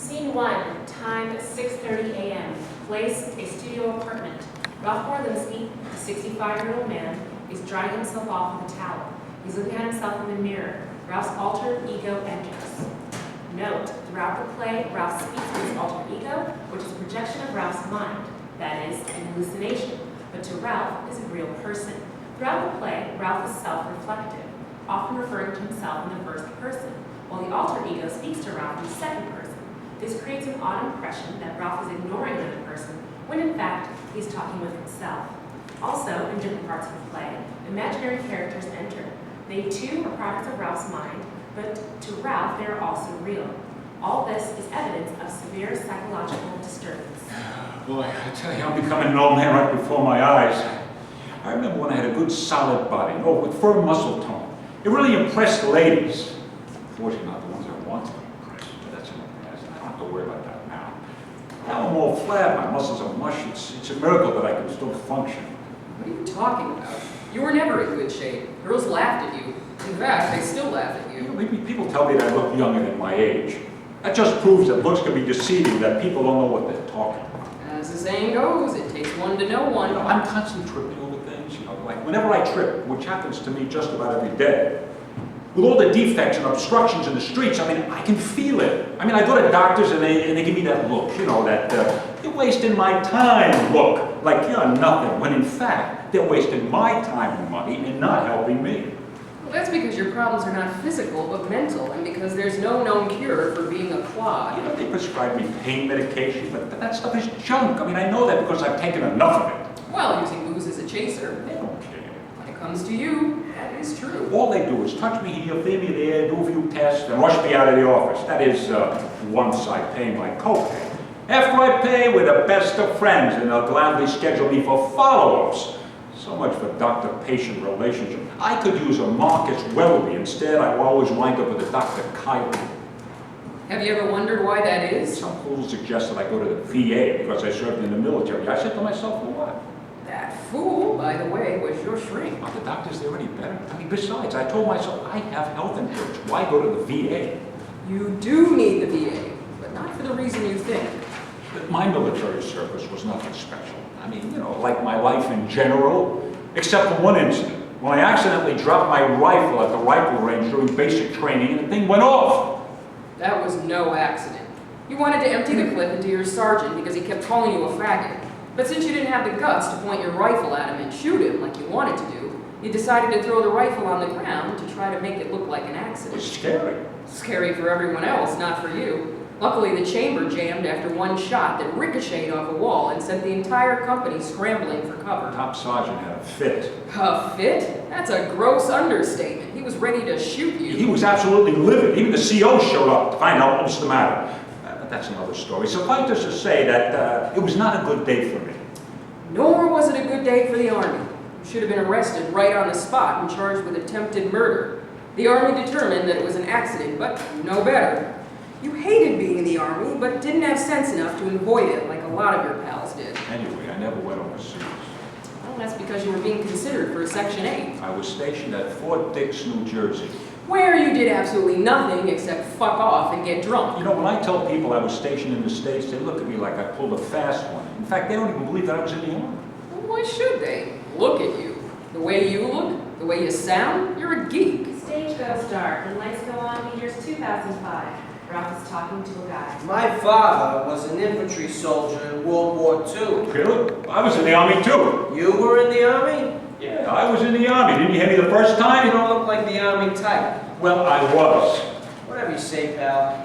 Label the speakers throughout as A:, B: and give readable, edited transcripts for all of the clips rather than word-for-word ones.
A: Scene 1, time 6:30 a.m. Place, a studio apartment. Ralph Orlinski, a 65-year-old man, is drying himself off with a towel. He's looking at himself in the mirror. Ralph's alter ego enters. Note, throughout the play, Ralph speaks to his alter ego, which is a projection of Ralph's mind. That is, an hallucination. But to Ralph is a real person. Throughout the play, Ralph is self-reflective, often referring to himself in the first person, while the alter ego speaks to Ralph in the second person. This creates an odd impression that Ralph is ignoring another person, when in fact, he's talking with himself. Also, in different parts of the play, imaginary characters enter. They too are products of Ralph's mind, but to Ralph, they are also real. All this is evidence of severe psychological disturbance.
B: Boy, I tell you, I'm becoming an old man right before my eyes. I remember when I had a good solid body, with firm muscle tone. It really impressed ladies. Unfortunately, not the ones I want to impress, but that's in the past. I don't have to worry about that now. Now I'm all flat, my muscles are mush. It's a miracle that I can still function.
C: What are you talking about? You were never in good shape. Girls laughed at you. In fact, they still laugh at you.
B: People tell me that I look younger than my age. That just proves that looks can be deceiving, that people don't know what they're talking about.
C: As the saying goes, it takes one to know one.
B: I'm constantly tripping over things, like whenever I trip, which happens to me just about every day. With all the defects and obstructions in the streets, I can feel it. I go to doctors and they give me that look, that you're wasting my time look, like you're nothing, when in fact, they're wasting my time and money and not helping me.
C: Well, that's because your problems are not physical, but mental, and because there's no known cure for being a clod.
B: They prescribe me pain medication, but that stuff is junk. I know that because I've taken enough of it.
C: Well, using booze as a chaser.
B: They don't care.
C: When it comes to you, that is true.
B: All they do is touch me here, feel me there, do a few tests, and rush me out of the office. That is, once I pay my copay. After I pay, we're the best of friends, and they'll gladly schedule me for follow-ups. So much for doctor-patient relationship. I could use a Marcus Welby. Instead, I always wind up with a Dr. Kylie.
C: Have you ever wondered why that is?
B: Some fools suggest that I go to the VA because I served in the military. I said to myself, for what?
C: That fool, by the way, was your shrink.
B: Are the doctors there any better? Besides, I told myself, I have health insurance. Why go to the VA?
C: You do need the VA, but not for the reason you think.
B: But my military service was nothing special. Like my life in general, except for one incident, when I accidentally dropped my rifle at the rifle range during basic training and the thing went off.
C: That was no accident. You wanted to empty the clip into your sergeant because he kept calling you a faggot. But since you didn't have the guts to point your rifle at him and shoot him like you wanted to do, you decided to throw the rifle on the ground to try to make it look like an
B: It
C: accident.
B: was scary.
C: Scary for everyone else, not for you. Luckily, the chamber jammed after one shot that ricocheted off a wall and sent the entire company scrambling for cover.
B: Top sergeant had a fit.
C: A fit? That's a gross understatement. He was ready to shoot you.
B: He was absolutely livid. Even the CO showed up to find out what was the matter. But that's another story. Suffice it to say that it was not a good day for me.
C: Nor was it a good day for the Army. You should have been arrested right on the spot and charged with attempted murder. The Army determined that it was an accident, but you know better. You hated being in the Army, but didn't have sense enough to avoid it like a lot of your pals did.
B: Anyway, I never went overseas.
C: Well, that's because you were being considered for Section 8.
B: I was stationed at Fort Dix, New Jersey.
C: Where you did absolutely nothing except fuck off and get drunk.
B: When I tell people I was stationed in the States, they look at me like I pulled a fast one. In fact, they don't even believe that I was in the Army.
C: Well, why should they? Look at you. The way you look, the way you sound, you're a geek.
A: Stage goes dark and lights go on. Year's 2005. Ralph is talking to a guy.
D: My father was an infantry soldier in World War II.
B: Really? I was in the Army too.
D: You were in the Army?
B: Yeah, I was in the Army. Didn't you hear me the first
D: You
B: time?
D: don't look like the Army type.
B: Well, I was.
D: Whatever you say, pal.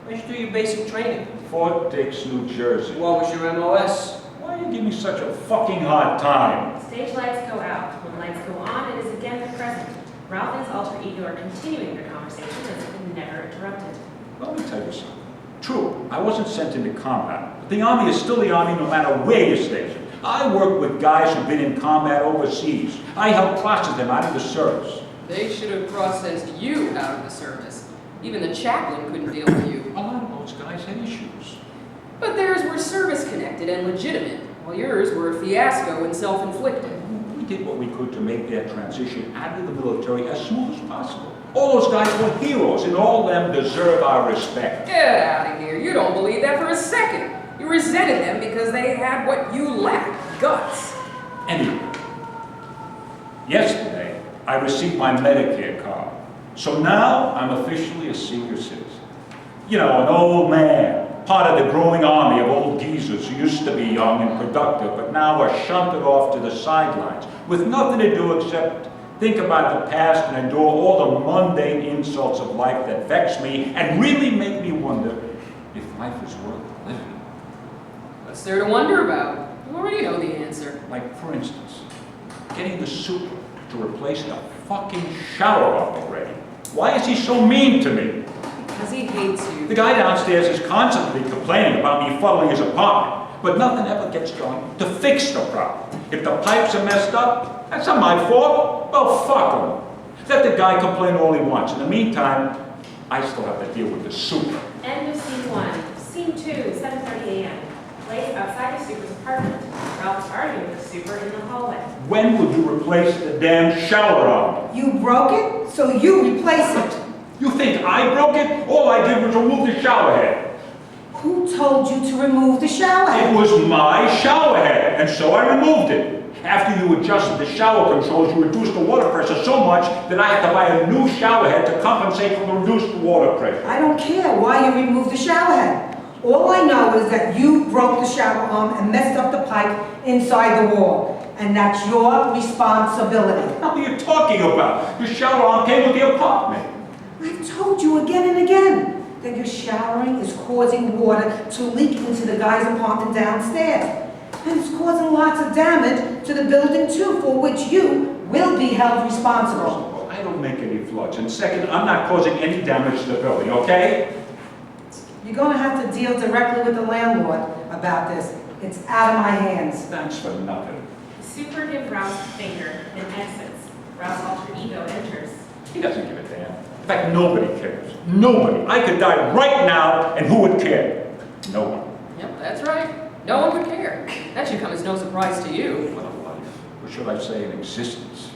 D: Where'd you do your basic training?
B: Fort Dix, New Jersey.
D: What was your MOS?
B: Why do you give me such a fucking hard time?
A: Stage lights go out. When lights go on, it is again the present. Ralph and his alter ego are continuing their conversation as if it never interrupted.
B: Let me tell you something. True, I wasn't sent into combat, but the Army is still the Army no matter where you're stationed. I work with guys who've been in combat overseas. I help process them out of the service.
C: They should have processed you out of the service. Even the chaplain couldn't deal with you.
B: A lot of those guys had issues.
C: But theirs were service-connected and legitimate, while yours were a fiasco and self-inflicted.
B: We did what we could to make their transition out of the military as smooth as possible. All those guys were heroes, and all of them deserve our respect.
C: Get out of here. You don't believe that for a second. You resented them because they had what you lacked, guts.
B: Anyway, yesterday, I received my Medicare card. So now, I'm officially a senior citizen. You know, an old man, part of the growing army of old geezers who used to be young and productive, but now are shunted off to the sidelines, with nothing to do except think about the past and endure all the mundane insults of life that vex me and really make me wonder if life is worth living.
C: What's there to wonder about? You already know the answer.
B: Like, for instance, getting the super to replace the fucking shower up already. Why is he so mean to me?
C: Because he hates you.
B: The guy downstairs is constantly complaining about me fuddling his apartment, but nothing ever gets done to fix the problem. If the pipes are messed up, that's not my fault. Well, fuck him. Let the guy complain all he wants. In the meantime, I still have to deal with the super.
A: End of scene 1. Scene 2, 7:30 a.m. Weiss outside the super's apartment. Ralph is arguing with the super in the hallway.
B: When will you replace the damn shower arm?
E: You broke it, so you replace it.
B: You think I broke it? All I did was remove the shower head.
E: Who told you to remove the shower
B: It
E: head?
B: was my shower head, and so I removed it. After you adjusted the shower controls, you reduced the water pressure so much that I had to buy a new shower head to compensate for the reduced water pressure.
E: I don't care why you removed the shower head. All I know is that you broke the shower arm and messed up the pipe inside the wall. And that's your responsibility.
B: What are you talking about? The shower arm came with the apartment.
E: I've told you again and again that your showering is causing water to leak into the guy's apartment downstairs. And it's causing lots of damage to the building too, for which you will be held responsible.
B: Well, I don't make any floods. And second, I'm not causing any damage to the building, okay?
E: You're going to have to deal directly with the landlord about this. It's out of my hands.
B: Thanks for nothing.
A: The super gives Ralph a finger and exits. Ralph's alter ego enters.
B: He doesn't give a damn. In fact, nobody cares. Nobody. I could die right now, and who would care? No one.
C: Yep, that's right. No one would care. That should come as no surprise to you.
B: What a life. Or should I say an existence.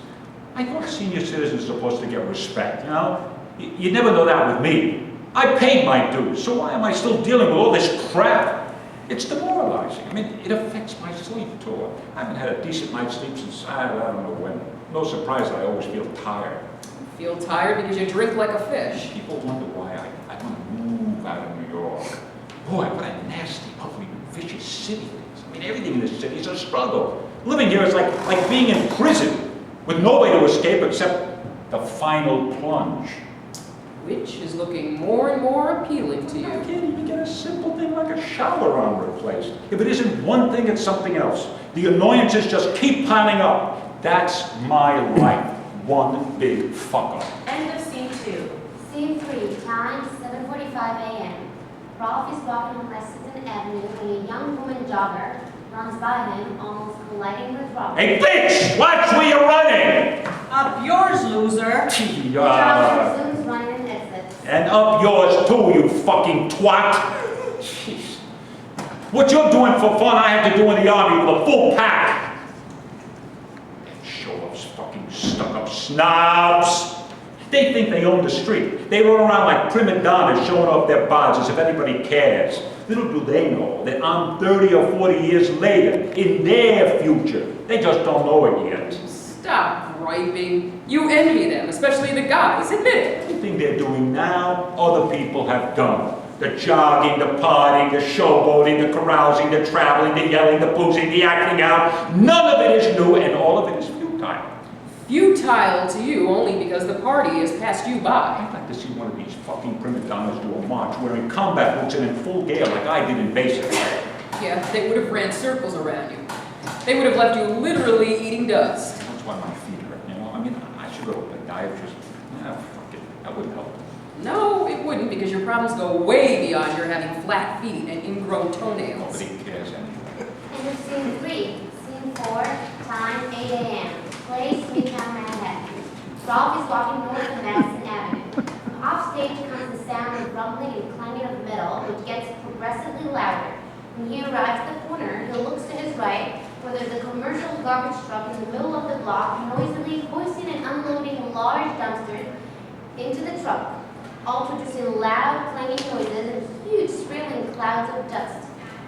B: I thought senior citizens are supposed to get respect, you know? You never know that with me. I paid my dues, so why am I still dealing with all this crap? It's demoralizing. I mean, it affects my sleep, too. I haven't had a decent night's sleep since, I don't know when. No surprise I always feel tired.
C: Feel tired because you drink like a fish.
B: People wonder why I want to move out of New York. Boy, what a nasty, ugly, vicious city it is. I mean, everything in this city is a struggle. Living here is like being in prison, with no way to escape except the final plunge.
C: Which is looking more and more appealing to
B: I
C: you.
B: can't even get a simple thing like a shower arm replaced. If it isn't one thing, it's something else. The annoyances just keep piling up. That's my life. One big fuck up.
A: End of scene 2.
F: Scene 3, time 7:45 a.m. Rolf is walking on Lexington Avenue when a young woman jogger runs by him, almost colliding with Rolf.
B: Hey, bitch! Watch where you're running!
E: Up yours, loser.
F: The jogger resumes running and exits.
B: And up yours too, you fucking twat! Jeez. What you're doing for fun, I had to do in the army with a full pack. Show-offs, fucking stuck-up snobs. They think they own the street. They run around like prima donnas showing off their bodies as if anybody cares. Little do they know that I'm 30 or 40 years later in their future. They just don't know it yet.
C: Stop griping. You envy them, especially the guys. Admit it.
B: Everything they're doing now, other people have done. The jogging, the partying, the showboating, the carousing, the traveling, the yelling, the boozing, the acting out. None of it is new, and all of it is futile.
C: Futile to you only because the party has passed you by.
B: I'd like to see one of these fucking prima donnas do a march wearing combat boots and in full gear like I did in basic.
C: Yeah, they would have ran circles around you. They would have left you literally eating dust.
B: That's why my feet hurt, you know? I mean, I should go to a podiatrist. Fuck it. That wouldn't help.
C: No, it wouldn't, because your problems go way beyond your having flat feet and ingrown toenails.
B: Nobody cares anyway.
F: End of scene 3, scene 4, time 8 a.m. Place, Midtown Manhattan. Rolf is walking north of Madison Avenue. From offstage comes the sound of rumbling and clanging of metal, which gets progressively louder. When he arrives at the corner, he looks to his right, where there's a commercial garbage truck in the middle of the block, noisily hoisting and unloading large dumpsters into the truck, all producing loud, clanging noises and huge, swirling clouds of dust.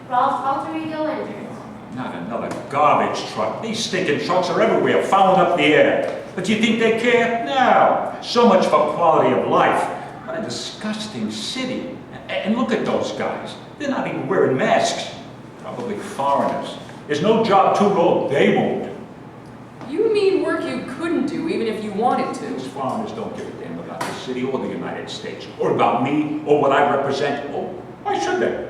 F: Ralph's alter ego enters.
B: Not another garbage truck. These stinking trucks are everywhere, fouling up the air. But do you think they care? No. So much for quality of life. What a disgusting city. And look at those guys. They're not even wearing masks. Probably foreigners. There's no job too low they won't do.
C: You mean work you couldn't do even if you wanted
B: These
C: to?
B: foreigners don't give a damn about the city or the United States, or about me, or what I represent. Oh, why should they?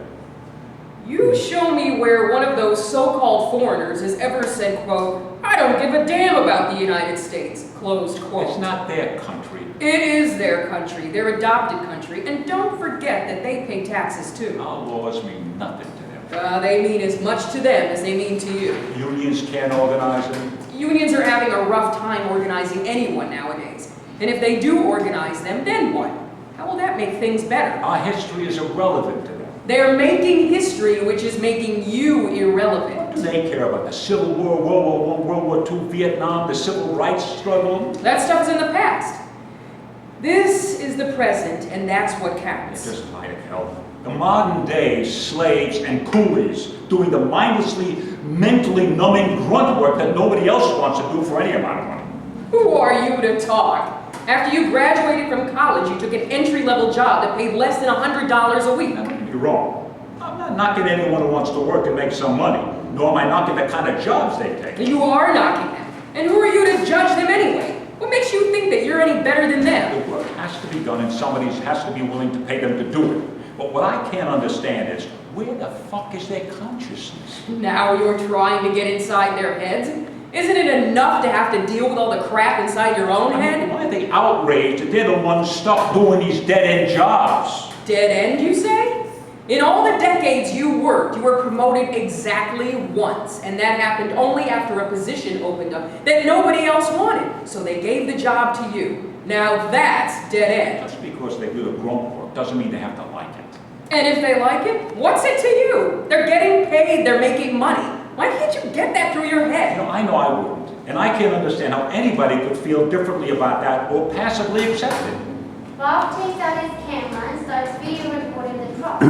C: You show me where one of those so-called foreigners has ever said, quote, "I don't give a damn about the United States," closed quote.
B: It's not their country.
C: It is their country, their adopted country, and don't forget that they pay taxes too.
B: Our laws mean nothing to them.
C: They mean as much to them as they mean to you.
B: Unions can't organize them.
C: Unions are having a rough time organizing anyone nowadays. And if they do organize them, then what? How will that make things better?
B: Our history is irrelevant to them.
C: They're making history, which is making you irrelevant.
B: Do they care about the Civil War, World War I, World War II, Vietnam, the civil rights struggle?
C: That stuff's in the past. This is the present, and that's what
B: They're
C: counts.
B: just like hell. The modern day slaves and coolies doing the mindlessly, mentally numbing grunt work that nobody else wants to do for any amount of money.
C: Who are you to talk? After you graduated from college, you took an entry-level job that paid less than $100 a week.
B: Now, don't get me wrong. I'm not knocking anyone who wants to work and make some money, nor am I knocking the kind of jobs they take.
C: You are knocking them. And who are you to judge them anyway? What makes you think that you're any better than them?
B: The work has to be done and somebody has to be willing to pay them to do it. But what I can't understand is, where the fuck is their consciousness?
C: Now you're trying to get inside their heads? Isn't it enough to have to deal with all the crap inside your own head?
B: Why are they outraged that they're the ones stuck doing these dead-end jobs?
C: Dead end, you say? In all the decades you worked, you were promoted exactly once, and that happened only after a position opened up that nobody else wanted, so they gave the job to you. Now that's dead end.
B: Just because they do the grunt work doesn't mean they have to like it.
C: And if they like it, what's it to you? They're getting paid, they're making money. Why can't you get that through your head?
B: I know I wouldn't. And I can't understand how anybody could feel differently about that or passively accept it.
F: Ralph takes out his camera and starts video recording the truck.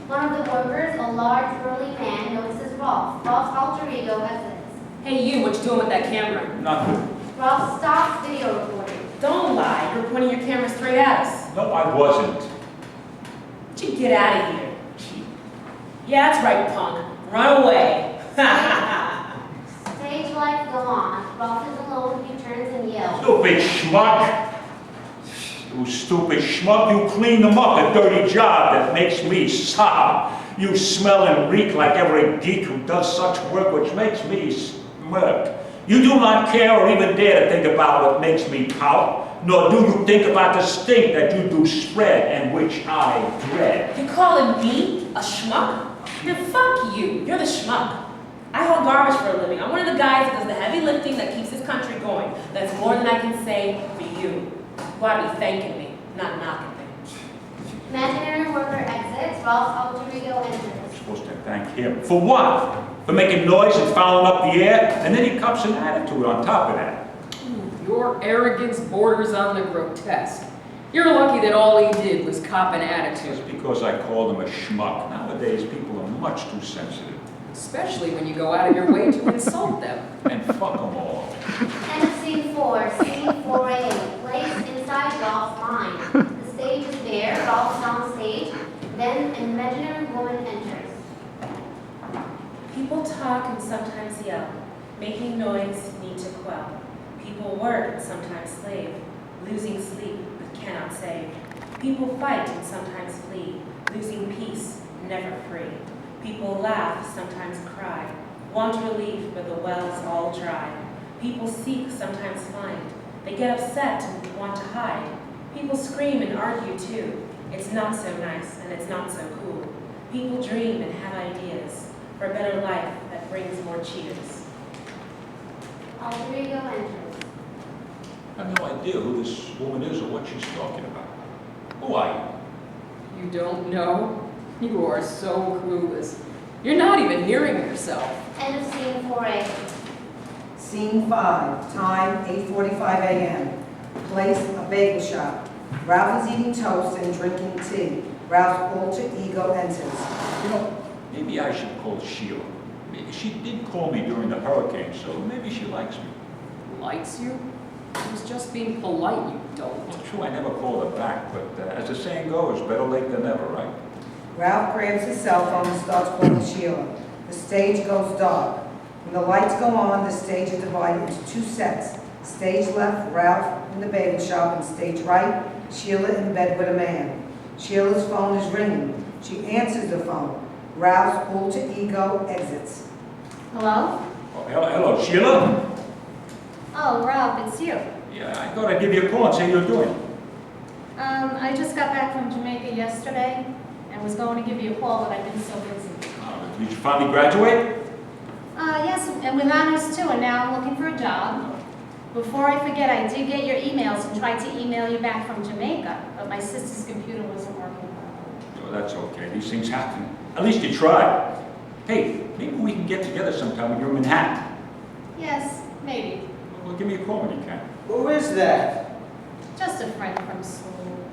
F: One of the workers, a large, burly man, notices Ralph. Ralph's alter ego exits.
A: Hey you, what you doing with that camera?
B: Nothing.
F: Ralph stops video recording.
A: Don't lie, you're pointing your camera straight at us.
B: No, I wasn't.
A: Why don't you get out of here? Yeah, that's right, punk. Run away.
F: Stage lights go on. Ralph is alone. He turns and yells.
B: Stupid schmuck. You stupid schmuck, you clean them up, a dirty job that makes me sob. You smell and reek like every geek who does such work, which makes me smirk. You do not care or even dare to think about what makes me pout, nor do you think about the stink that you do spread and which I dread.
A: You calling me a schmuck? Then fuck you, you're the schmuck. I haul garbage for a living. I'm one of the guys that does the heavy lifting that keeps this country going. That's more than I can say for you. You ought to be thanking me, not knocking me.
F: Imaginary worker exits. Ralph's alter ego
B: You're
F: enters.
B: supposed to thank him. For what? For making noise and fouling up the air? And then he cops an attitude on top of that.
C: Your arrogance borders on the grotesque. You're lucky that all he did was cop an attitude.
B: Just because I called him a schmuck. Nowadays, people are much too sensitive.
C: Especially when you go out of your way to insult them.
B: And fuck them all.
F: End of scene 4. Scene 4A. Place inside Ralph's mind. The stage is bare. Ralph's on stage. Then an imaginary woman enters.
A: People talk and sometimes yell, making noise need to quell. People work and sometimes slave, losing sleep but cannot save. People fight and sometimes flee, losing peace, never free. People laugh, sometimes cry, want relief but the well's all dry. People seek, sometimes find, they get upset and want to hide. People scream and argue too, it's not so nice and it's not so cool. People dream and have ideas, for a better life that brings more cheers.
F: Alter ego enters.
B: I have no idea who this woman is or what she's talking about. Who are you?
C: You don't know? You are so clueless. You're not even hearing yourself.
F: End of scene 4A.
E: Scene 5, time 8:45 a.m. Place, a bagel shop. Ralph is eating toast and drinking tea. Ralph's alter ego enters.
B: You know, maybe I should call Sheila. She did call me during the hurricane, so maybe she likes me.
C: Likes you? It was just being polite, you don't.
B: Well, true, I never called her back, but as the saying goes, better late than never, right?
E: Ralph grabs his cell phone and starts calling Sheila. The stage goes dark. When the lights go on, the stage is divided into two sets. Stage left, Ralph in the bagel shop, and stage right, Sheila in bed with a man. Sheila's phone is ringing. She answers the phone. Ralph's alter ego exits.
F: Hello?
B: Oh, hello, Sheila?
F: Oh, Ralph, it's you.
B: Yeah, I thought I'd give you a call and see how you're doing.
F: I just got back from Jamaica yesterday and was going to give you a call, but I've been so busy.
B: Did you finally graduate?
F: Yes, and with honors too, and now I'm looking for a job. Before I forget, I did get your emails and tried to email you back from Jamaica, but my sister's computer wasn't working properly.
B: Oh, that's okay. These things happen. At least you tried. Hey, maybe we can get together sometime when you're in Manhattan.
F: Yes, maybe.
B: Well, give me a call when you can.
D: Who is that?
F: Just a friend from school.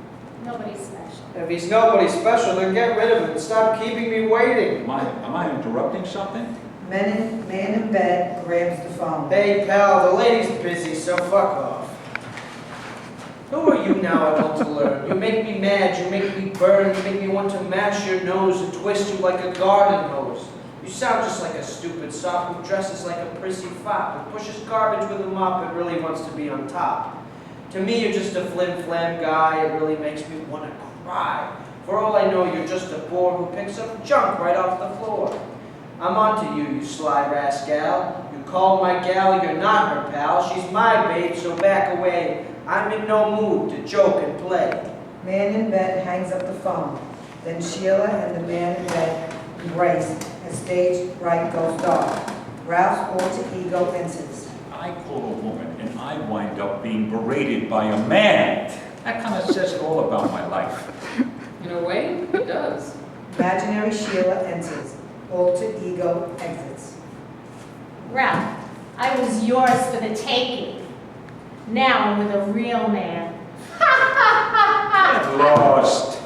F: Nobody special.
D: If he's nobody special, then get rid of him. Stop keeping me waiting.
B: Am I interrupting something?
E: Man in bed grabs the phone.
D: Hey, pal, the lady's busy, so fuck off. Who are you now, I want to learn? You make me mad, you make me burn, you make me want to mash your nose and twist you like a garden hose. You sound just like a stupid sop who dresses like a prissy fop and pushes garbage with a mop and really wants to be on top. To me, you're just a flim-flam guy. It really makes me want to cry. For all I know, you're just a bore who picks up junk right off the floor. I'm onto you, you sly rascal. You called my gal, you're not her pal. She's my babe, so back away. I'm in no mood to joke and play.
E: Man in bed hangs up the phone. Then Sheila and the man in bed embrace as stage right goes dark. Ralph's alter ego enters.
B: I call a woman and I wind up being berated by a man. That kind of says it all about my life.
C: In a way, it does.
E: Imaginary Sheila enters. Alter ego exits.
F: Ralph, I was yours for the taking. Now I'm with a real man.
B: Get lost.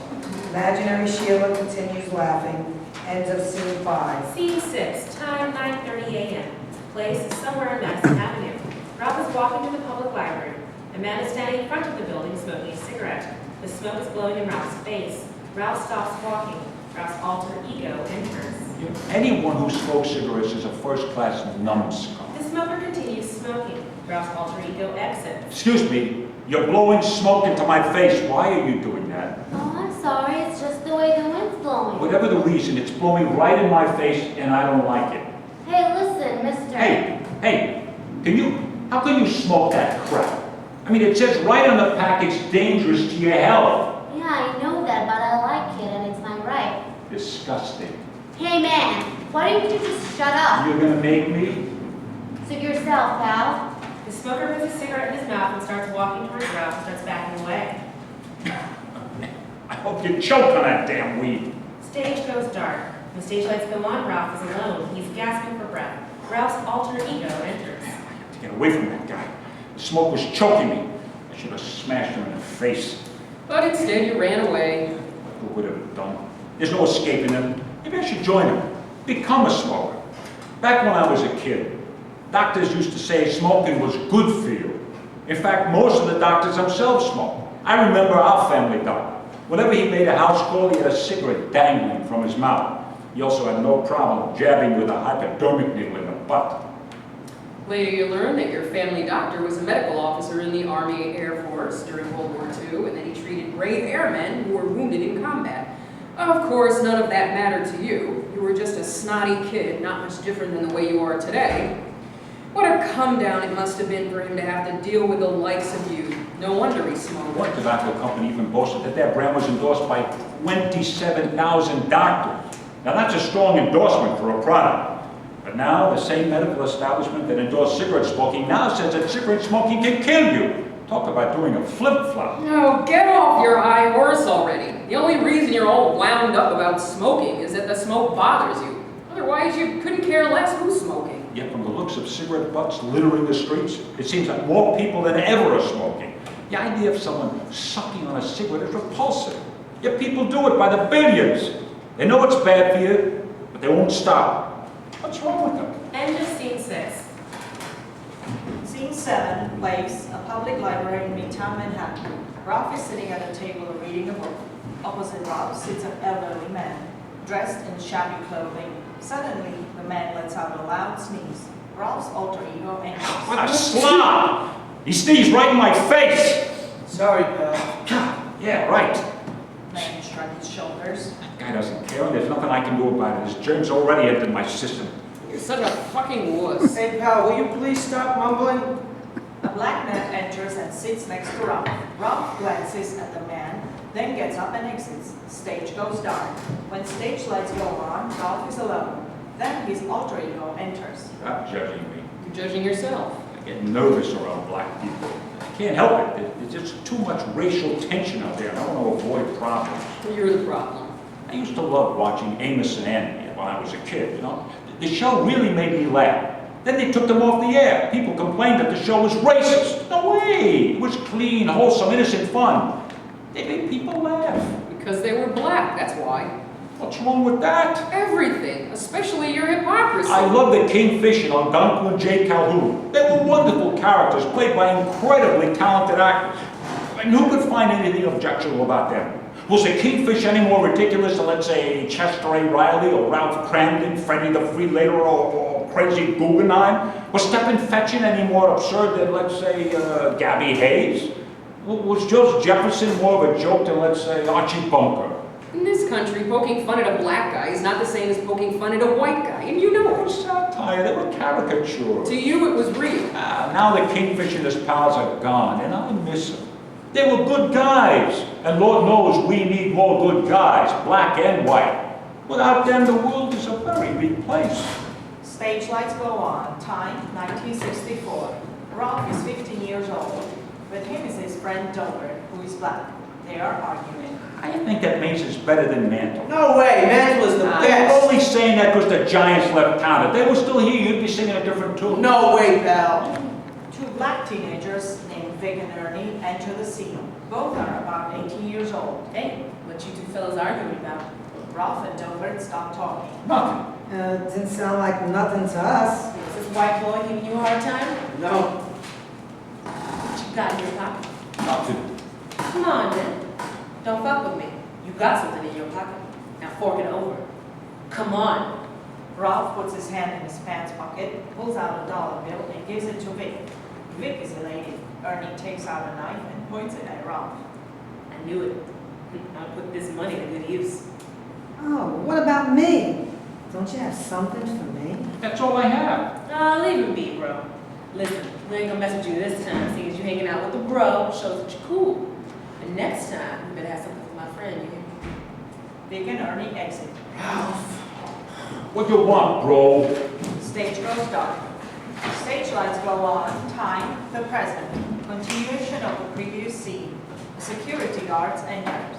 E: Imaginary Sheila continues laughing. End of scene 5.
A: Scene 6, time 9:30 a.m. Place is somewhere on Madison Avenue. Ralph is walking to the public library. A man is standing in front of the building smoking a cigarette. The smoke is blowing in Ralph's face. Ralph stops walking. Ralph's alter ego enters.
B: Anyone who smokes cigarettes is a first-class numbskull.
A: The smoker continues smoking. Ralph's alter ego exits.
B: Excuse me, you're blowing smoke into my face. Why are you doing that?
F: Oh, I'm sorry. It's just the way the wind's blowing.
B: Whatever the reason, it's blowing right in my face and I don't like it.
F: Hey, listen, mister.
B: Hey, how can you smoke that crap? I mean, it says right on the pack it's dangerous to your health.
F: Yeah, I know that, but I like it and it's my right.
B: Disgusting.
F: Hey, man, why don't you just shut up?
B: You're gonna make me?
F: Suit yourself, pal.
A: The smoker puts a cigarette in his mouth and starts walking towards Ralph and starts backing away.
B: I hope you choke on that damn weed.
A: Stage goes dark. When stage lights go on, Ralph is alone. He's gasping for breath. Ralph's alter ego enters.
B: I have to get away from that guy. The smoke was choking me. I should have smashed him in the face.
C: But instead you ran away.
B: Who would have done? There's no escaping him. Maybe I should join him. Become a smoker. Back when I was a kid, doctors used to say smoking was good for you. In fact, most of the doctors themselves smoked. I remember our family doctor. Whenever he made a house call, he had a cigarette dangling from his mouth. He also had no problem jabbing with a hypodermic needle in the butt.
C: Later you learn that your family doctor was a medical officer in the Army Air Force during World War II, and that he treated brave airmen who were wounded in combat. Of course, none of that mattered to you. You were just a snotty kid, not much different than the way you are today. What a come down it must have been for him to have to deal with the likes of you. No wonder he smoked.
B: One tobacco company even boasted that their brand was endorsed by 27,000 doctors. Now that's a strong endorsement for a product. But now the same medical establishment that endorsed cigarette smoking now says that cigarette smoking can kill you. Talk about doing a flip-flop.
C: No, get off your high horse already. The only reason you're all wound up about smoking is that the smoke bothers you. Otherwise, you couldn't care less who's smoking.
B: Yet from the looks of cigarette butts littering the streets, it seems like more people than ever are smoking. The idea of someone sucking on a cigarette is repulsive. Yet people do it by the billions. They know it's bad for you, but they won't stop. What's wrong with them?
A: End of scene 6.
G: Scene 7 plays a public library in Midtown Manhattan. Ralph is sitting at a table reading a book. Opposite Ralph sits an elderly man, dressed in shabby clothing. Suddenly, the man lets out a loud sneeze. Ralph's alter ego enters.
B: What a slob! He sneezed right in my face!
D: Sorry, pal.
B: God, yeah, right.
G: Man shrugged his shoulders.
B: That guy doesn't care, and there's nothing I can do about it. His germs already entered my system.
C: You're such a fucking wuss.
D: Hey, pal, will you please stop mumbling?
G: A black man enters and sits next to Ralph. Ralph glances at the man, then gets up and exits. Stage goes dark. When stage lights go on, Ralph is alone. Then his alter ego enters.
B: Stop judging me.
C: You're judging yourself.
B: I get nervous around black people. I can't help it. There's just too much racial tension out there, and I want to avoid problems.
C: You're the problem.
B: I used to love watching Amos and Andy when I was a kid, you know. The show really made me laugh. Then they took them off the air. People complained that the show was racist. No way! It was clean, wholesome, innocent fun. They made people laugh.
C: Because they were black, that's why.
B: What's wrong with that?
C: Everything, especially your hypocrisy.
B: I love the Kingfish and Algonquin and J. Calhoun. They were wonderful characters played by incredibly talented actors. And who could find anything objectionable about them? Was the Kingfish any more ridiculous than, let's say, Chester A. Riley or Ralph Cramden, Freddie the Freelater, or Crazy Guggenheim? Was Stephen Fetching any more absurd than, let's say, Gabby Hayes? Was Joseph Jefferson more of a joke than, let's say, Archie Bunker?
C: In this country, poking fun at a black guy is not the same as poking fun at a white guy, and you know
B: It was
C: it.
B: satire, they were caricatures.
C: To you, it was real.
B: Now the Kingfish and his pals are gone, and I miss them. They were good guys, and Lord knows we need more good guys, black and white. Without them, the world is a very big place.
G: Stage lights go on. Time, 1964. Ralph is 15 years old. With him is his friend Dover, who is black. They are arguing.
B: I think that makes us better than Mantle.
D: No way, Mantle is the
B: I'm
D: best.
B: only saying that because the Giants left town. If they were still here, you'd be singing a different tune.
D: No way, pal.
G: Two black teenagers named Vic and Ernie enter the scene. Both are about 18 years old.
A: Hey, what you two fellas arguing about?
G: Ralph and Dover stop talking.
B: Nothing.
E: Didn't sound like nothing to us.
A: Is this white boy giving you a hard time?
D: No.
A: What you got in your pocket?
B: Nothing.
A: Come on, man. Don't fuck with me. You got something in your pocket. Now fork it over. Come on.
G: Ralph puts his hand in his pants pocket, pulls out a dollar bill, and gives it to Vic. Vic is elated. Ernie takes out a knife and points it at Ralph.
A: I knew it. I'll put this money to good use.
E: Oh, what about me? Don't you have something for me?
B: That's all I have.
A: Nah, leave him be, bro. Listen, we ain't gonna mess with you this time, seeing as you hanging out with the bro shows that you're cool. And next time, you better have something for my friend, you hear me?
G: Vic and Ernie exit.
B: What you want, bro?
G: Stage goes dark. Stage lights go on. Time, the present. Continuation of the previous scene. Security guards enters.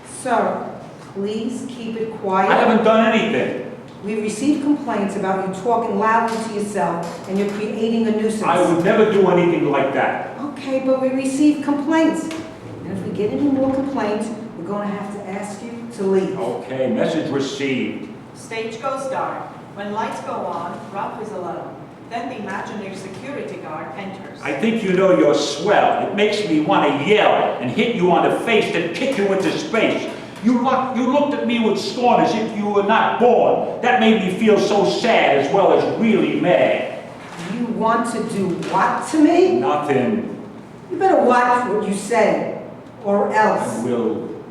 E: Sir, please keep it quiet.
B: I haven't done anything.
E: We received complaints about you talking loudly to yourself and you're creating a nuisance.
B: I would never do anything like that.
E: Okay, but we received complaints. And if we get any more complaints, we're going to have to ask you to leave.
B: Okay, message received.
G: Stage goes dark. When lights go on, Ralph is alone. Then the imaginary security guard enters.
B: I think you know you're swell. It makes me want to yell and hit you on the face and kick you into space. You looked at me with scorn as if you were not born. That made me feel so sad as well as really mad.
E: You want to do what to me?
B: Nothing.
E: You better watch what you say, or
B: I
E: else.
B: will.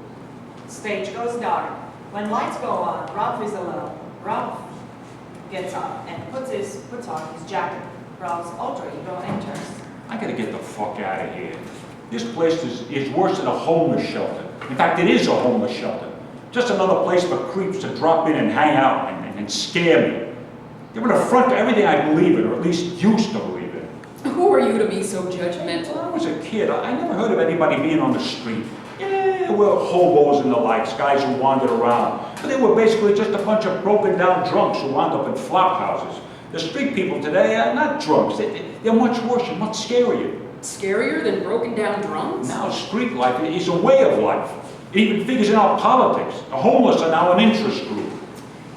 G: Stage goes dark. When lights go on, Ralph is alone. Ralph gets up and puts on his jacket. Ralph's alter ego enters.
B: I gotta get the fuck out of here. This place is worse than a homeless shelter. In fact, it is a homeless shelter. Just another place for creeps to drop in and hang out and scare me. They're an affront to everything I believe in, or at least used to believe in.
C: Who are you to be so
B: When
C: judgmental?
B: I was a kid, I never heard of anybody being on the street. Yeah, there were hobos and the likes, guys who wandered around. But they were basically just a bunch of broken down drunks who wound up in flop houses. The street people today are not drunks. They're much worse and much scarier.
C: Scarier than broken down drunks?
B: Now street life is a way of life. It even figures in our politics. The homeless are now an interest group.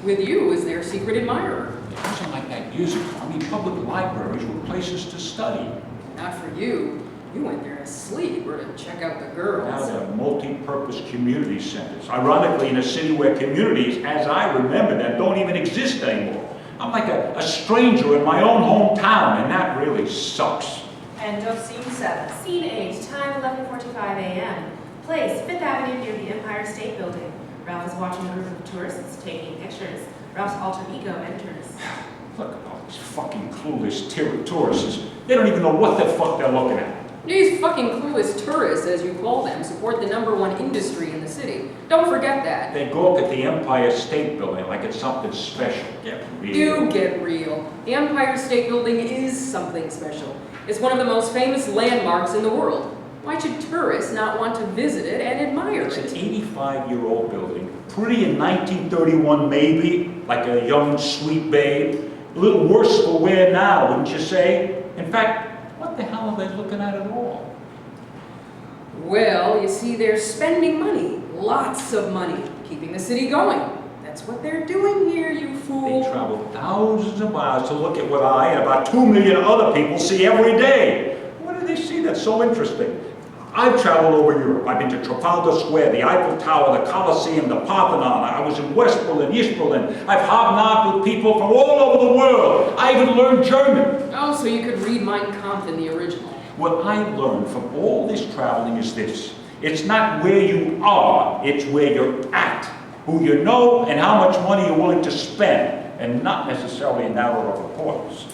C: With you as their secret admirer.
B: It wasn't like that years ago. I mean, public libraries were places to study.
C: Not for you. You went there to sleep or to check out the
B: Now
C: girls.
B: they're multi-purpose community centers. Ironically, in a city where communities, as I remember them, don't even exist anymore. I'm like a stranger in my own hometown, and that really sucks.
G: End of scene 7.
A: Scene 8, time 11:45 a.m. Place, Fifth Avenue near the Empire State Building. Ralph is watching a group of tourists taking pictures. Ralph's alter ego enters.
B: Look at all these fucking clueless tourists. They don't even know what the fuck they're looking at.
C: These fucking clueless tourists, as you call them, support the #1 industry in the city. Don't forget that.
B: They gawk at the Empire State Building like it's something special. Get real.
C: Do get real. The Empire State Building is something special. It's one of the most famous landmarks in the world. Why should tourists not want to visit it and admire
B: It's an
C: it?
B: 85-year-old building. Pretty in 1931, maybe, like a young, sweet babe. A little worse for wear now, wouldn't you say? In fact, what the hell are they looking at all?
C: Well, you see, they're spending money. Lots of money. Keeping the city going. That's what they're doing here, you
B: They
C: fool.
B: travel thousands of miles to look at what I and about 2 million other people see every day. What do they see that's so interesting? I've traveled over Europe. I've been to Trafalgar Square, the Eiffel Tower, the Colosseum, the Parthenon. I was in West Berlin, East Berlin. I've hobnobbed with people from all over the world. I even learned German.
C: Oh, so you could read Mein Kampf in the original.
B: What I learned from all this traveling is this. It's not where you are, it's where you're at. Who you know and how much money you're willing to spend, and not necessarily in that order of importance.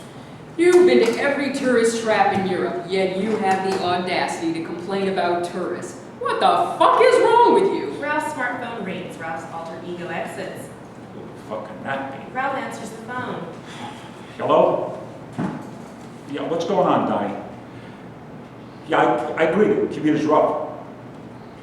C: You've been to every tourist trap in Europe, yet you have the audacity to complain about tourists. What the fuck is wrong with you?
A: Ralph's smartphone rings. Ralph's alter ego exits.
B: Who the fuck can that be?
A: Ralph answers the phone.
B: Hello? Yeah, what's going on, Donnie? Yeah, I agree, the commute's rough.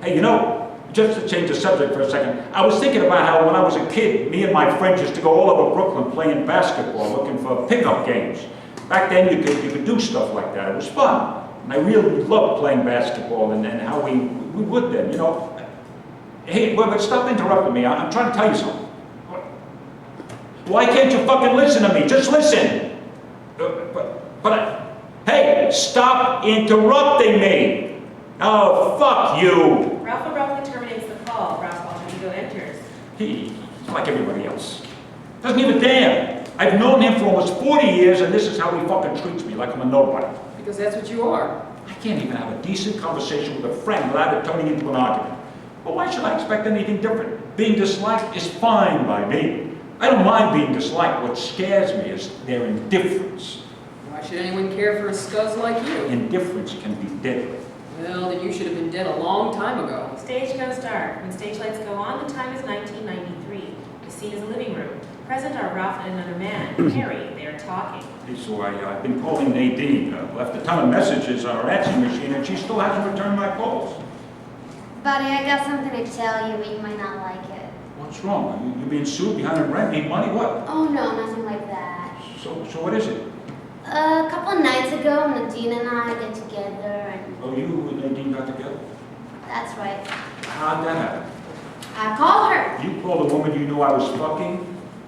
B: Hey, you know, just to change the subject for a second, I was thinking about how when I was a kid, me and my friends used to go all over Brooklyn playing basketball, looking for pickup games. Back then, you could do stuff like that. It was fun. And I really loved playing basketball and how we would then, you know. Hey, but stop interrupting me. I'm trying to tell you something. Why can't you fucking listen to me? Just listen. Hey, stop interrupting me. Oh, fuck you.
A: Ralph abruptly terminates the call. Ralph's alter ego enters.
B: He's like everybody else. Doesn't give a damn. I've known him for almost 40 years, and this is how he fucking treats me, like I'm a nobody.
C: Because that's what you are.
B: I can't even have a decent conversation with a friend without it turning into an argument. But why should I expect anything different? Being disliked is fine by me. I don't mind being disliked. What scares me is their indifference.
C: Why should anyone care for a scuzz like you?
B: Indifference can be deadly.
C: Well, then you should have been dead a long time ago.
A: Stage goes dark. When stage lights go on, the time is 1993. The scene is a living room. Present are Ralph and another man, Harry. They are talking.
B: Hey, so I've been calling Nadine. Left a ton of messages on her answering machine, and she still hasn't returned my calls.
F: Buddy, I got something to tell you, but you might not like it.
B: What's wrong? You being sued behind a rent? Need money? What?
F: Oh no, nothing like that.
B: So what is it?
F: A couple nights ago, Nadine and I get together and...
B: Oh, you and Nadine got together?
F: That's right.
B: How'd that happen?
F: I called her.
B: You called a woman you knew I was fucking?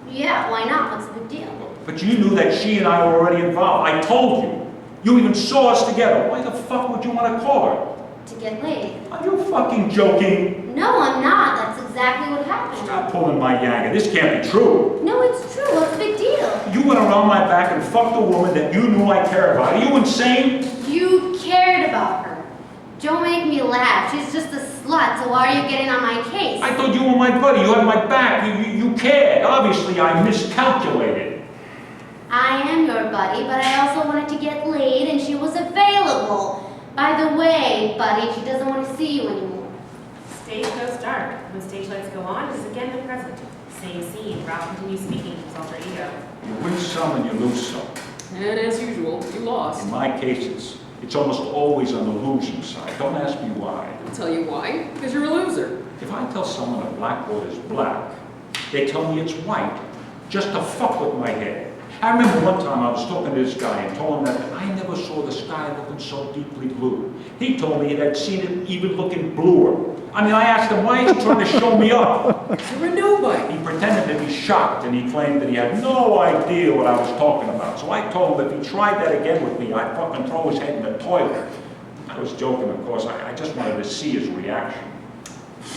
F: Yeah, why not? What's the big deal?
B: But you knew that she and I were already involved. I told you. You even saw us together. Why the fuck would you want to call her?
F: To get laid.
B: Are you fucking joking?
F: No, I'm not. That's exactly what happened.
B: Stop pulling my yaga. This can't be true.
F: No, it's true. What's the big deal?
B: You went around my back and fucked a woman that you knew I cared about. Are you insane?
F: You cared about her. Don't make me laugh. She's just a slut, so why are you getting on my case?
B: I thought you were my buddy. You had my back. You cared. Obviously, I miscalculated.
F: I am your buddy, but I also wanted to get laid, and she was available. By the way, buddy, she doesn't want to see you anymore.
A: Stage goes dark. When stage lights go on, it is again the present. Same scene. Ralph continues speaking to his alter ego.
B: You win some and you lose some.
C: And as usual, you lost.
B: In my cases, it's almost always on the losing side. Don't ask me why.
C: I'll tell you why. Because you're a loser.
B: If I tell someone a blackboard is black, they tell me it's white, just to fuck with my head. I remember one time I was talking to this guy and told him that I never saw the sky looking so deeply blue. He told me that I'd seen it even looking bluer. I mean, I asked him, why is he trying to show me up?
C: You're a nobody.
B: He pretended to be shocked, and he claimed that he had no idea what I was talking about. So I told him if he tried that again with me, I'd fucking throw his head in the toilet. I was joking, of course. I just wanted to see his reaction.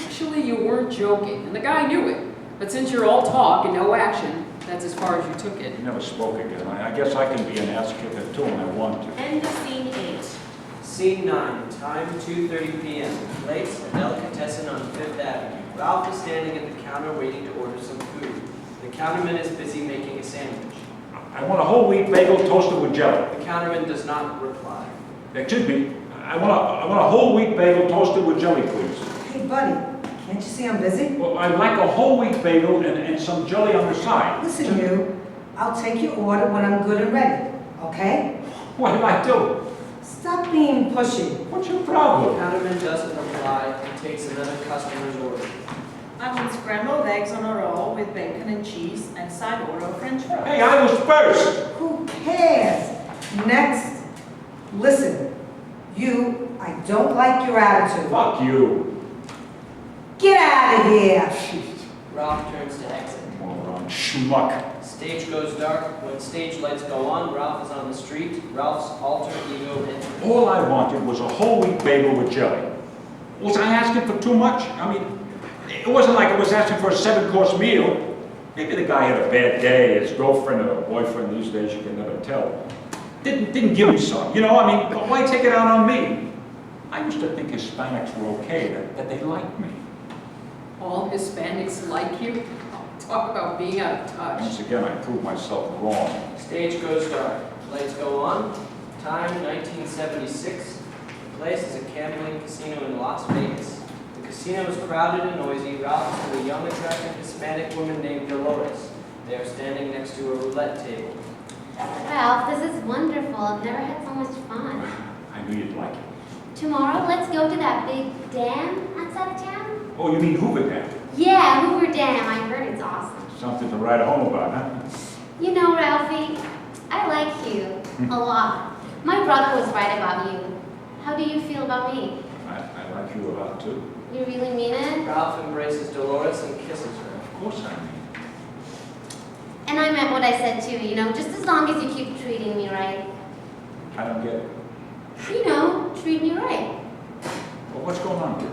C: Actually, you weren't joking, and the guy knew it. But since you're all talk and no action, that's as far as you took it.
B: He never spoke again. I guess I can be an ass kicker too when I want to.
A: End of scene 8.
D: Scene 9, time 2:30 p.m. Place, a delicatessen on Fifth Avenue. Ralph is standing at the counter waiting to order some food. The counterman is busy making a sandwich.
B: I want a whole wheat bagel toasted with jelly.
D: The counterman does not reply.
B: Excuse me. I want a whole wheat bagel toasted with jelly, please.
E: Hey, buddy, can't you see I'm busy?
B: Well, I'd like a whole wheat bagel and some jelly on the side.
E: Listen, you, I'll take your order when I'm good and ready, okay?
B: What did I do?
E: Stop being pushy.
B: What's your
D: The
B: problem?
D: counterman doesn't reply and takes another customer's order.
G: I want scrambled eggs on a roll with bacon and cheese and side order of French fries.
B: Hey, I was first.
E: Who cares? Next, listen, you, I don't like your attitude.
B: Fuck you.
E: Get out of here.
D: Ralph turns to exit.
B: Moron, schmuck.
D: Stage goes dark. When stage lights go on, Ralph is on the street. Ralph's alter ego enters.
B: All I wanted was a whole wheat bagel with jelly. Was I asking for too much? I mean, it wasn't like I was asking for a 7-course meal. Maybe the guy had a bad day. His girlfriend or boyfriend these days, you can never tell. Didn't give me some. You know, I mean, but why take it out on me? I used to think Hispanics were okay, that they liked me.
C: All Hispanics like you? Talk about being out of touch.
B: Once again, I proved myself wrong.
D: Stage goes dark. Lights go on. Time 1976. The place is a gambling casino in Las Vegas. The casino is crowded and noisy. Ralph is with a young, attractive Hispanic woman named Dolores. They are standing next to a roulette table.
F: Ralph, this is wonderful. I've never had so much fun.
B: I knew you'd like it.
F: Tomorrow, let's go to that big dam outside of town.
B: Oh, you mean Hoover Dam?
F: Yeah, Hoover Dam. I heard it's awesome.
B: Something to write home about, huh?
F: You know, Ralphie, I like you a lot. My brother was right about you. How do you feel about me?
B: I like you a lot, too.
F: You really mean it?
D: Ralph embraces Dolores and kisses her.
B: Of course I mean.
F: And I meant what I said too, you know, just as long as you keep treating me right.
B: I don't get it.
F: You know, treat me right.
B: Well, what's going on here?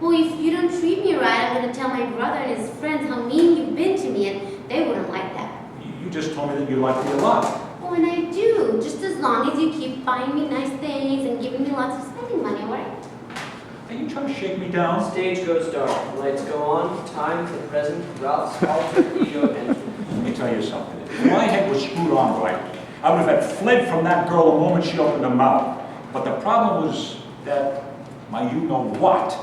F: Well, if you don't treat me right, I'm going to tell my brother and his friends how mean you've been to me, and they wouldn't like that.
B: You just told me that you like me a lot.
F: Oh, and I do, just as long as you keep buying me nice things and giving me lots of spending money, all right?
B: Are you trying to shake me down?
D: Stage goes dark. Lights go on. Time the present. Ralph's alter ego enters.
B: Let me tell you something. If my head was screwed on right, I would have had fled from that girl the moment she opened her mouth. But the problem was that my you-know-what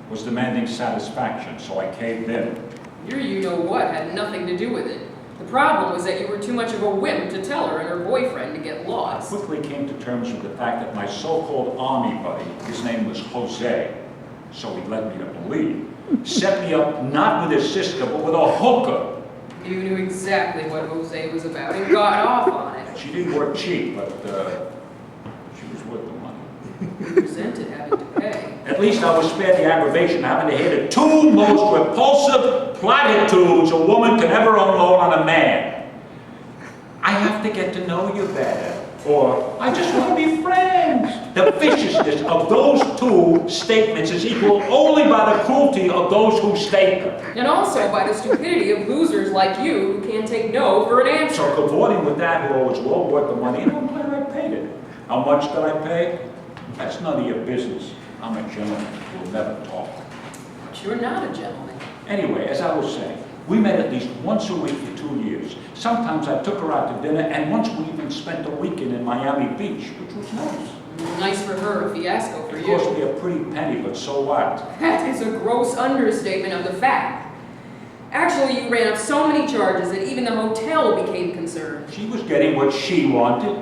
B: was demanding satisfaction, so I caved in.
C: Your you-know-what had nothing to do with it. The problem was that you were too much of a wimp to tell her and her boyfriend to get
B: I
C: lost.
B: quickly came to terms with the fact that my so-called army buddy, his name was Jose, so he led me to believe, set me up not with his sister, but with a hooker.
C: You knew exactly what Jose was about and got off on it.
B: She didn't work cheap, but she was worth the money.
C: You resented having to pay.
B: At least I was spared the aggravation of having to hear the two most repulsive platitudes a woman could ever unload on a man. I have to get to know you better. Or, I just want to be friends. The viciousness of those two statements is equal only by the cruelty of those who state them.
C: And also by the stupidity of losers like you who can't take no for an answer.
B: So cavorting with that who was well worth the money, and I'm glad I paid it. How much did I pay? That's none of your business. I'm a gentleman. We'll never talk.
C: But you're not a gentleman.
B: Anyway, as I was saying, we met at least once a week for 2 years. Sometimes I took her out to dinner, and once we even spent a weekend in Miami Beach, which was nice.
C: Nice for her, a fiasco for
B: It cost
C: you.
B: me a pretty penny, but so what?
C: That is a gross understatement of the fact. Actually, you ran up so many charges that even the hotel became concerned.
B: She was getting what she wanted,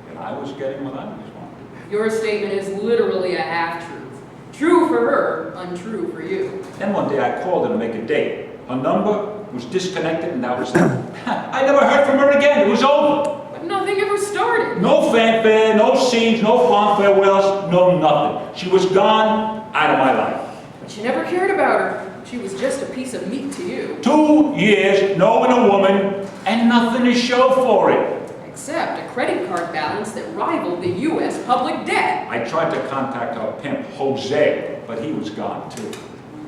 B: and I was getting what I was wanting.
C: Your statement is literally a half-truth. True for her, untrue for you.
B: Then one day I called her to make a date. Her number was disconnected, and that was it. I never heard from her again. It was over.
C: But nothing ever started.
B: No fanfare, no scenes, no fond farewells, no nothing. She was gone out of my life.
C: But you never cared about her. She was just a piece of meat to you.
B: 2 years knowing a woman, and nothing to show for it.
C: Except a credit card balance that rivaled the U.S. public debt.
B: I tried to contact our pimp, Jose, but he was gone too.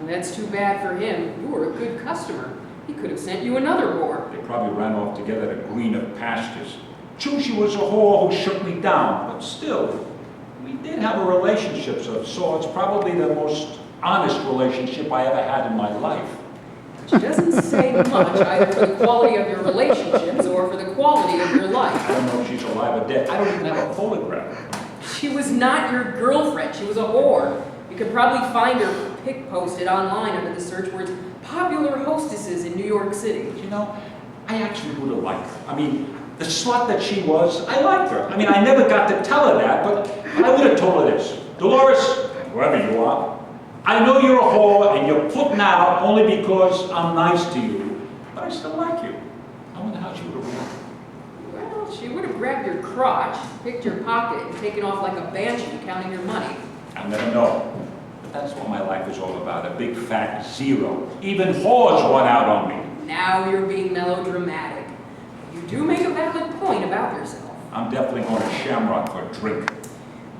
C: That's too bad for him. You were a good customer. He could have sent you another whore.
B: They probably ran off together to greener pastures. True, she was a whore who shook me down, but still, we did have a relationship of sorts, probably the most honest relationship I ever had in my life.
C: She doesn't say much either for the quality of your relationships or for the quality of your
B: I
C: life.
B: don't know if she's alive or dead. I don't even have a photograph.
C: She was not your girlfriend. She was a whore. You could probably find her pic posted online under the search words "popular hostesses in New York City."
B: You know, I actually would have liked her. I mean, the slut that she was, I liked her. I mean, I never got to tell her that, but I would have told her this. Dolores, whoever you are, I know you're a whore and you're putting out only because I'm nice to you, but I still like you. I wonder how she would have reacted.
C: Well, she would have grabbed your crotch, picked your pocket, and taken off like a banshee counting your money.
B: I'll never know. But that's what my life is all about, a big fat zero. Even whores want out on me.
C: Now you're being melodramatic. You do make a valid point about yourself.
B: I'm definitely going to Shamrock for a drink.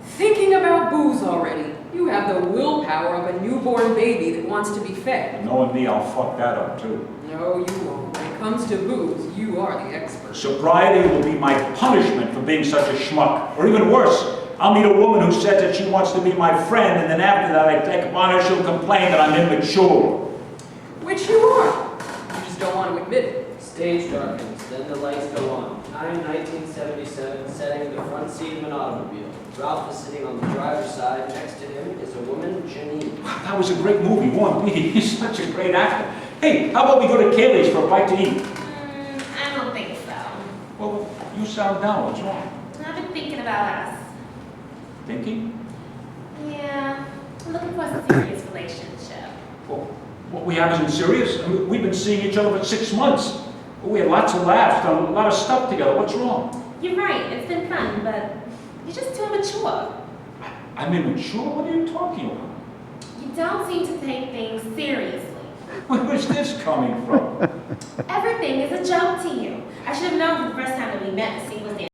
C: Thinking about booze already. You have the willpower of a newborn baby that wants to be fed.
B: Knowing me, I'll fuck that up too.
C: No, you won't. When it comes to booze, you are the expert.
B: Sobriety will be my punishment for being such a schmuck. Or even worse, I'll meet a woman who says that she wants to be my friend, and then after that I take upon her, she'll complain that I'm immature.
C: Which you are. You just don't want to admit it.
H: Stage darkens, then the lights go on. Time 1977, setting in the front seat of an automobile. Ralph is sitting on the driver's side. Next to him is a woman, Janine.
B: That was a great movie, Warren Beatty. He's such a great actor. Hey, how about we go to Kaylee's for a bite to eat?
A: I don't think so.
B: Well, you sound down. What's wrong?
A: I've been thinking about us.
B: Thinking?
A: Yeah, I'm looking for a serious relationship.
B: Well, what we have isn't serious. I mean, we've been seeing each other for 6 months. We had lots of laughs, done a lot of stuff together. What's wrong?
A: You're right, it's been fun, but you're just too immature.
B: I'm immature? What are you talking about?
A: You don't seem to take things seriously.
B: Where's this coming from?
A: Everything is a joke to you. I should have known from the first time that we met to see what's the